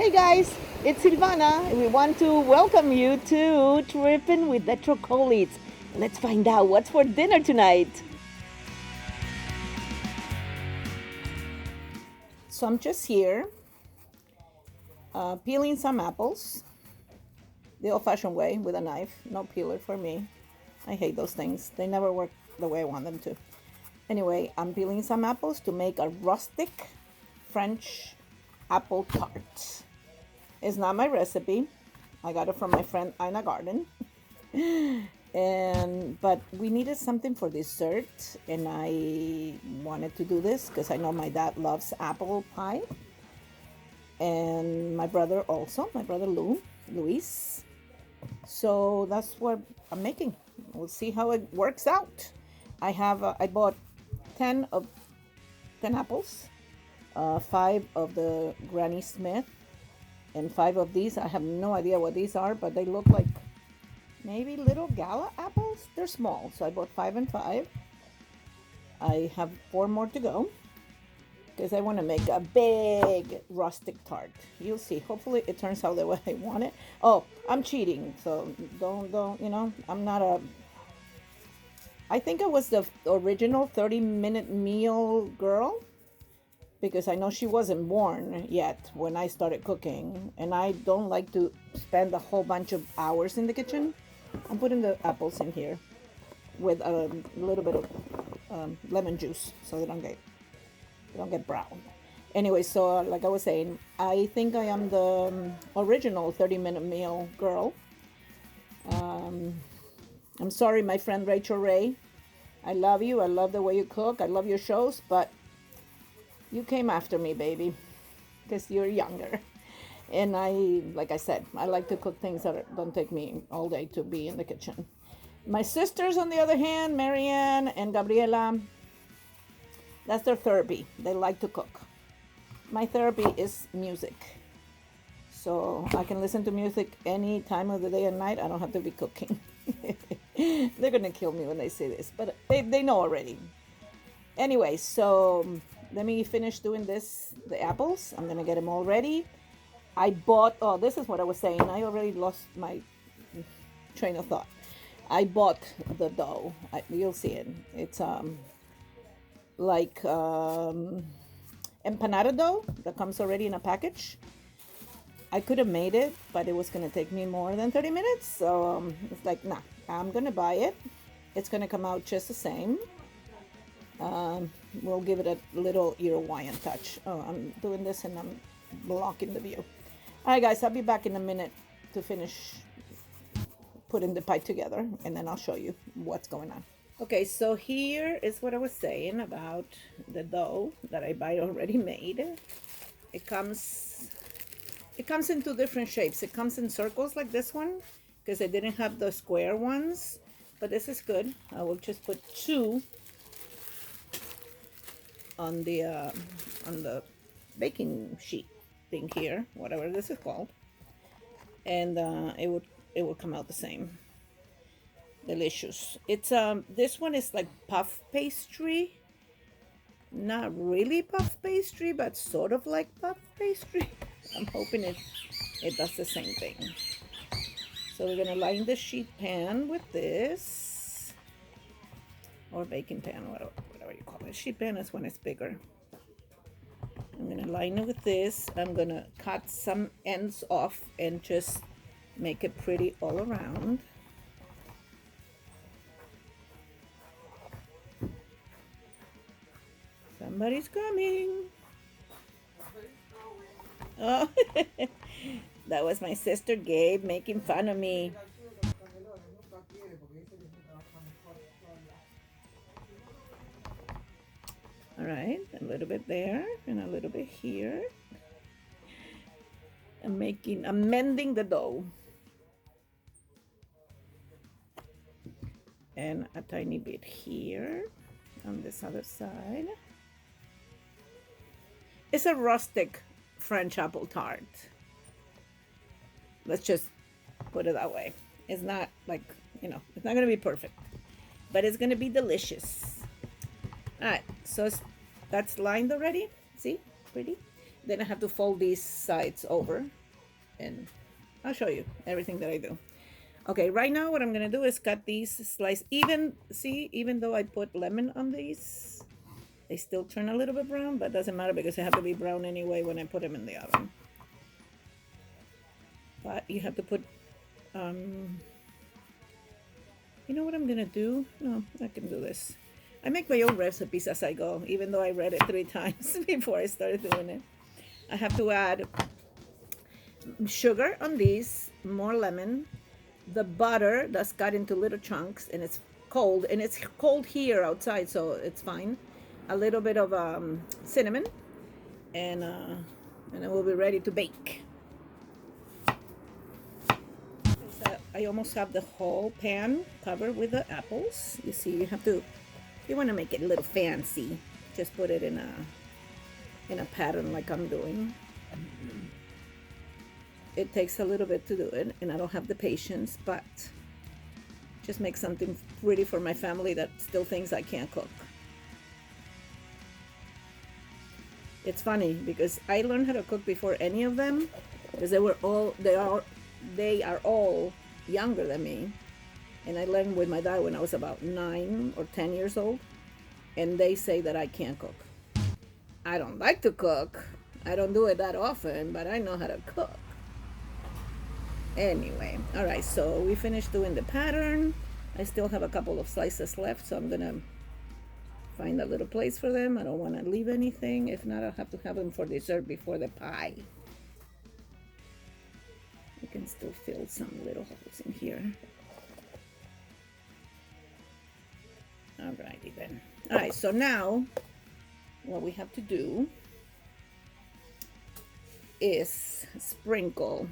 Hey guys, it's Silvana. We want to welcome you to Trippin' with the Trocolites. Let's find out what's for dinner tonight. So I'm just here peeling some apples the old fashioned way with a knife, no peeler for me. I hate those things, they never work the way I want them to. Anyway, I'm peeling some apples to make a rustic French apple tart. It's not my recipe. I got it from my friend Ina Garden. And but we needed something for dessert, and I wanted to do this because I know my dad loves apple pie, and my brother also, my brother Luis. So that's what I'm making. We'll see how it works out. I bought 10 of 10 apples, 5 of the Granny Smith, and 5 of these. I have no idea what these are, but they look like maybe little gala apples. They're small, so I bought 5 and 5. I have 4 more to go because I want to make a big rustic tart. You'll see. Hopefully it turns out the way I want it. Oh, I'm cheating, so don't I'm not a I think I was the original 30-minute meal girl because I know she wasn't born yet when I started cooking, and I don't like to spend a whole bunch of hours in the kitchen. I'm putting the apples in here with a little bit of lemon juice so they don't get brown. Anyway, so like I was saying, I think I am the original 30-minute meal girl. I'm sorry, my friend Rachel Ray. I love you. I love the way you cook. I love your shows, but you came after me, baby, because you're younger. And like I said, I like to cook things that don't take me all day to be in the kitchen. My sisters, on the other hand, Marianne and Gabriela, that's their therapy. They like to cook. My therapy is music. So I can listen to music any time of the day and night. I don't have to be cooking. They're going to kill me when they say this, but they know already. Anyway, so let me finish doing the apples. I'm going to get them all ready. This is what I was saying. I already lost my train of thought. I bought the dough. You'll see it. It's like empanada dough that comes already in a package. I could have made it, but it was going to take me more than 30 minutes. So it's like, nah, I'm going to buy it. It's going to come out just the same. We'll give it a little Uruguayan touch. Oh, I'm doing this and I'm blocking the view. All right, guys, I'll be back in a minute to finish putting the pie together, and then I'll show you what's going on. Okay, so here is what I was saying about the dough that I buy already made. It comes in 2 different shapes. It comes in circles like this one because I didn't have the square ones, but this is good. I will just put 2 on the baking sheet thing here, whatever this is called, and it would come out the same. Delicious. It's this one is like puff pastry, not really puff pastry, but sort of like puff pastry. I'm hoping it does the same thing. So we're gonna line the sheet pan with this, or baking pan, whatever you call it. Sheet pan is when it's bigger. I'm gonna line it with this. I'm gonna cut some ends off and just make it pretty all around. Somebody's coming. Oh, that was my sister Gabe making fun of me. All right, a little bit there and a little bit here. I'm mending the dough. And a tiny bit here on this other side. It's a rustic French apple tart. Let's just put it that way. It's not like, it's not going to be perfect, but it's going to be delicious. All right, so that's lined already. See? Pretty. Then I have to fold these sides over, and I'll show you everything that I do. Okay, right now what I'm gonna do is cut these slice. Even though I put lemon on these, they still turn a little bit brown, but doesn't matter because they have to be brown anyway when I put them in the oven. But you have to put, you know what I'm gonna do? No, I can do this. I make my own recipes as I go, even though I read it 3 times before I started doing it. I have to add sugar on these, more lemon, the butter that's cut into little chunks, and it's cold here outside, so it's fine. A little bit of cinnamon, and it will be ready to bake. So I almost have the whole pan covered with the apples. You see, you want to make it a little fancy. Just put it in a pattern like I'm doing. It takes a little bit to do it, and I don't have the patience, but just make something pretty for my family that still thinks I can't cook. It's funny because I learned how to cook before any of them, because they are all younger than me, and I learned with my dad when I was about 9 or 10 years old, and they say that I can't cook. I don't like to cook. I don't do it that often, but I know how to cook. Anyway, all right, so we finished doing the pattern. I still have a couple of slices left, so I'm gonna find a little place for them. I don't want to leave anything. If not, I'll have to have them for dessert before the pie. You can still fill some little holes in here. Alrighty then. All right, so now what we have to do is sprinkle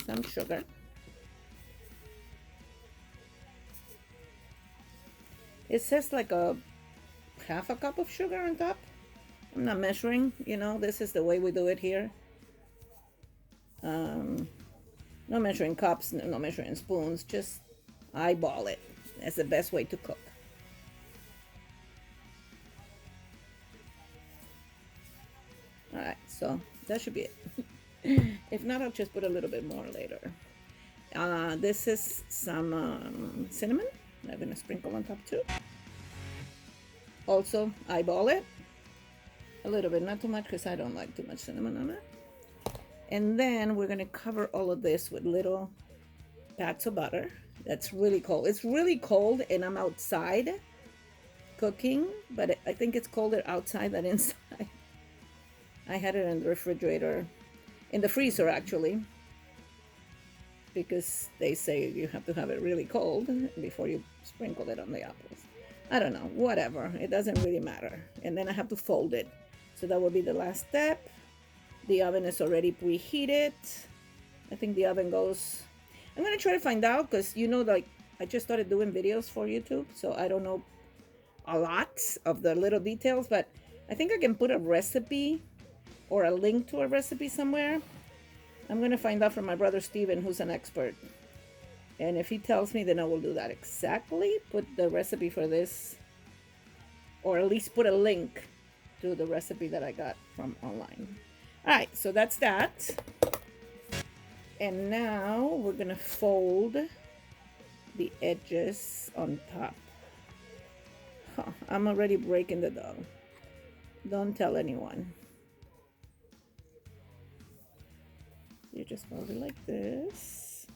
some sugar. It says like a half a cup of sugar on top. I'm not measuring, this is the way we do it here. No measuring cups, no measuring spoons, just eyeball it. That's the best way to cook. All right, so that should be it. If not, I'll just put a little bit more later. This is some cinnamon. I'm gonna sprinkle on top too. Also, eyeball it a little bit, not too much because I don't like too much cinnamon on it. And then we're gonna cover all of this with little pats of butter. That's really cold. It's really cold, and I'm outside cooking, but I think it's colder outside than inside. I had it in the refrigerator, in the freezer actually, because they say you have to have it really cold before you sprinkle it on the apples. I don't know, whatever. It doesn't really matter. And then I have to fold it. So that will be the last step. The oven is already preheated. I think the oven goes... I'm going to try to find out because, like I just started doing videos for YouTube. So I don't know a lot of the little details, but I think I can put a recipe or a link to a recipe somewhere. I'm going to find out from my brother Steven, who's an expert. And if he tells me, then I will do that exactly. Put the recipe for this, or at least put a link to the recipe that I got from online. All right, so that's that. And now we're going to fold the edges on top. I'm already breaking the dough. Don't tell anyone. You just fold it like this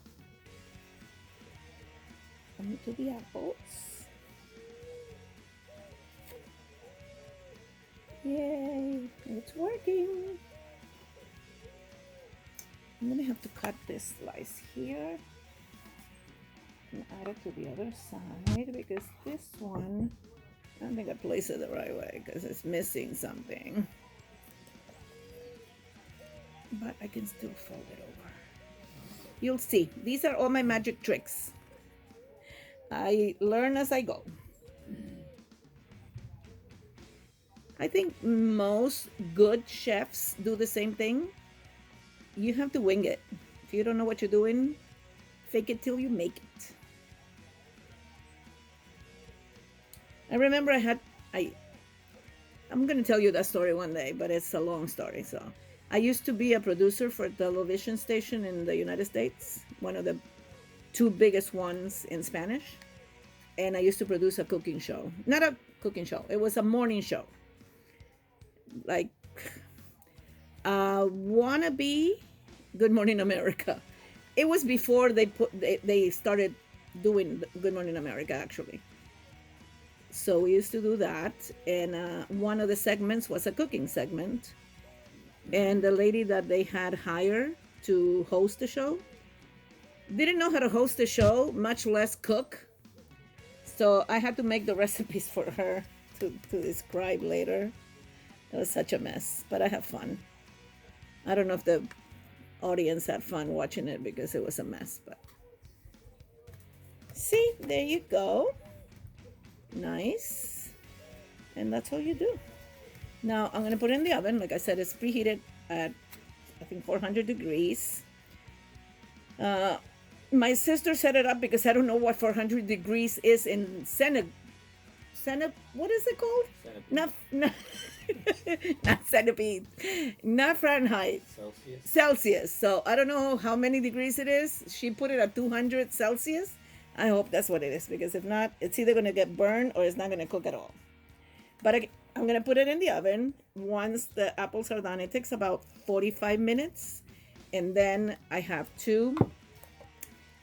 onto the apples. Yay, it's working. I'm gonna have to cut this slice here and add it to the other side because this one, I don't think I placed it the right way because it's missing something. But I can still fold it over. You'll see. These are all my magic tricks. I learn as I go. I think most good chefs do the same thing. You have to wing it. If you don't know what you're doing, fake it till you make it. I remember I'm going to tell you that story one day, but it's a long story. So, I used to be a producer for a television station in the United States, one of the two biggest ones in Spanish. And I used to produce a cooking show. Not a cooking show, it was a morning show. Like wannabe Good Morning America. It was before they started doing Good Morning America, actually. So we used to do that, and one of the segments was a cooking segment. And the lady that they had hired to host the show didn't know how to host the show, much less cook. So I had to make the recipes for her to describe later. It was such a mess, but I have fun. I don't know if the audience had fun watching it because it was a mess, but see, there you go. Nice. And that's all you do. Now I'm gonna put it in the oven. Like I said, it's preheated at I think 400 degrees. My sister set it up because I don't know what 400 degrees is in what is it called? Not not centipede, not Fahrenheit. Celsius. So I don't know how many degrees it is. She put it at 200 Celsius. I hope that's what it is, because if not, it's either gonna get burned or it's not gonna cook at all. But I'm gonna put it in the oven. Once the apples are done, it takes about 45 minutes, and then I have to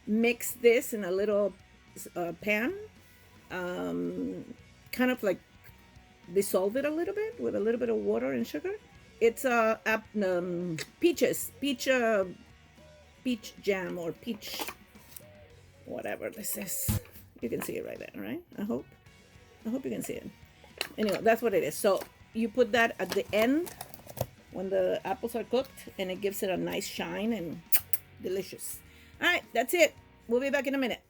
mix this in a little pan, kind of like dissolve it a little bit with a little bit of water and sugar. It's peach jam or peach whatever this is. You can see it right there, right? I hope you can see it. Anyway, that's what it is. So you put that at the end when the apples are cooked, and it gives it a nice shine and delicious. All right, that's it. We'll be back in a minute.